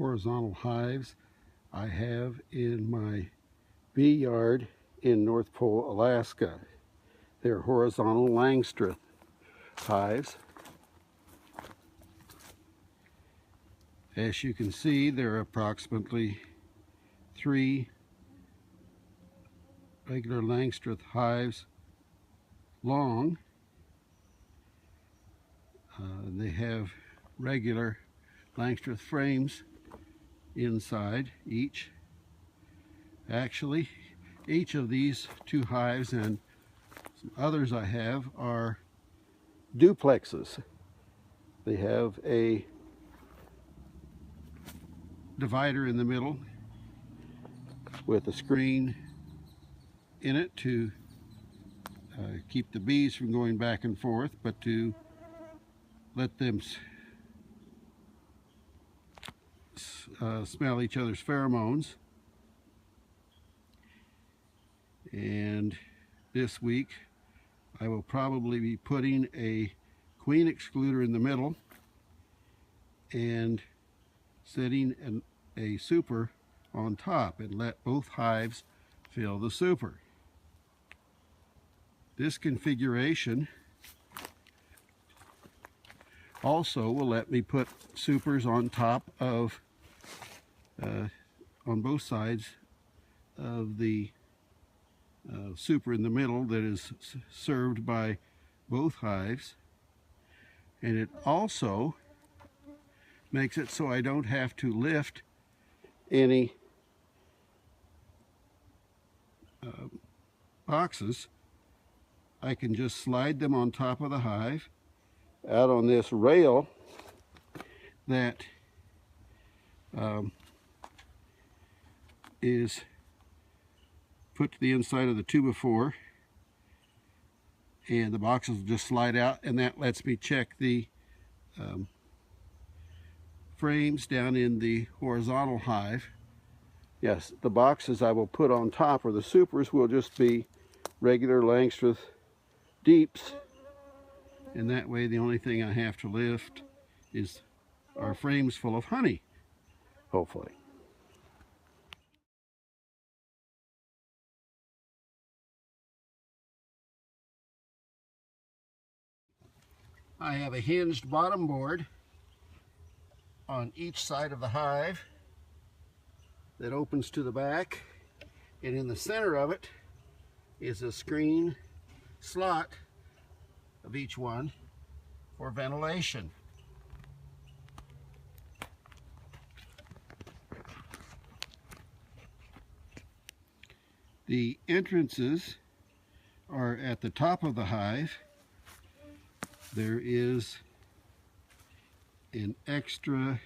horizontal hives I have in my bee yard in North Pole, Alaska. They're Horizontal Langstroth Hives. As you can see, there are approximately 3 regular Langstroth hives long. They have regular Langstroth frames inside each. Actually, each of these 2 hives and some others I have are duplexes. They have a divider in the middle with a screen in it to keep the bees from going back and forth, but to let them smell each other's pheromones. And this week I will probably be putting a queen excluder in the middle and setting a super on top and let both hives fill the super. This configuration also will let me put supers on top of on both sides of the super in the middle that is served by both hives, and it also makes it so I don't have to lift any boxes. I can just slide them on top of the hive out on this rail that is put to the inside of the 2x4, and the boxes will just slide out, and that lets me check the frames down in the horizontal hive. Yes, the boxes I will put on top, or the supers, will just be regular Langstroth deeps, and that way the only thing I have to lift are frames full of honey, hopefully. I have a hinged bottom board on each side of the hive that opens to the back, and in the center of it is a screen slot of each one for ventilation. The entrances are at the top of the hive. There is an extra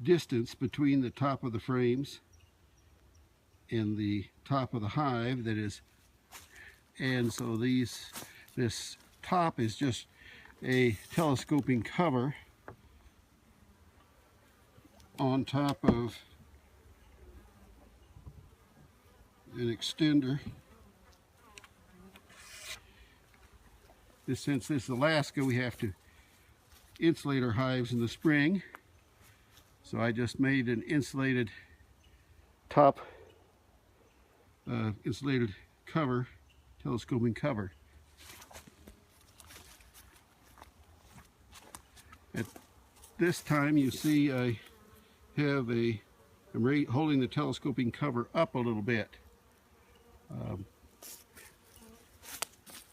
distance between the top of the frames and the top of the hive and so this top is just a telescoping cover on top of an extender. Since this is Alaska, we have to insulate our hives in the spring, so I just made an insulated top insulated cover, telescoping cover. At this time, you see I have I'm holding the telescoping cover up a little bit.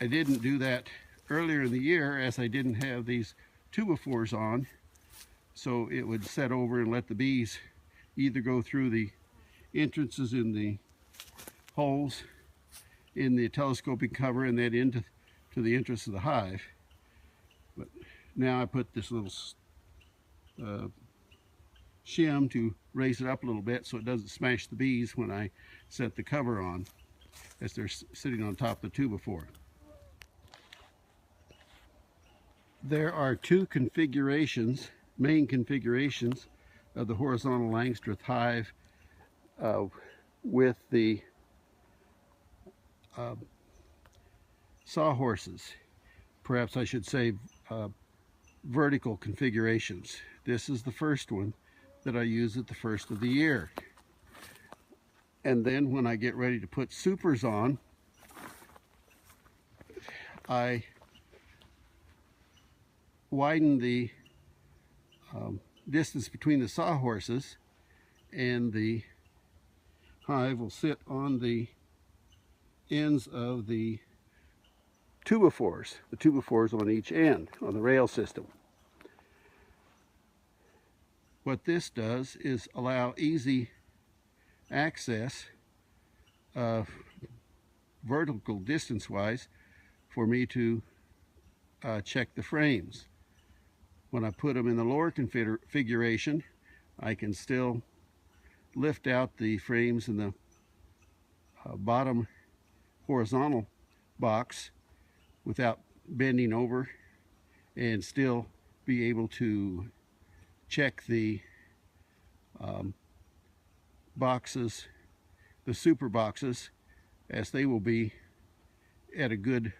I didn't do that earlier in the year, as I didn't have these 2x4s on, so it would set over and let the bees either go through the entrances in the holes in the telescoping cover and then into the entrance of the hive. But now I put this little shim to raise it up a little bit so it doesn't smash the bees when I set the cover on, as they're sitting on top of the 2x4. There are 2 configurations, main configurations of the Horizontal Langstroth Hive with the sawhorses. Perhaps I should say vertical configurations. This is the first one that I use at the first of the year. And then when I get ready to put supers on, I widen the distance between the sawhorses, and the hive will sit on the ends of the tubophores on each end on the rail system. What this does is allow easy access, vertical distance wise, for me to check the frames. When I put them in the lower configuration, I can still lift out the frames in the bottom horizontal box without bending over, and still be able to check the boxes, the super boxes, as they will be at a good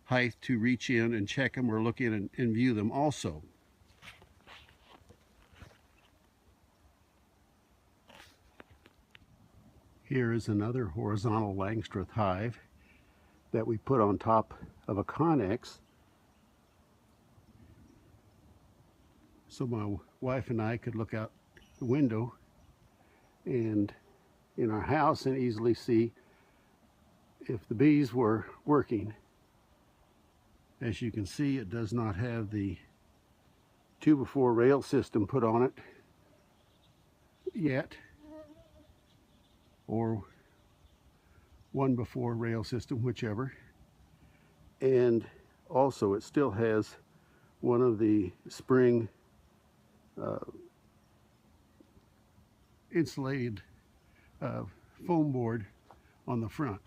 height to reach in and check them or look in and view them also. Here is another horizontal Langstroth hive that we put on top of a connex. So my wife and I could look out the window and in our house and easily see if the bees were working. As you can see, it does not have the 2x4 rail system put on it yet, or 1x4 rail system, whichever. And also it still has one of the spring insulated foam board on the front.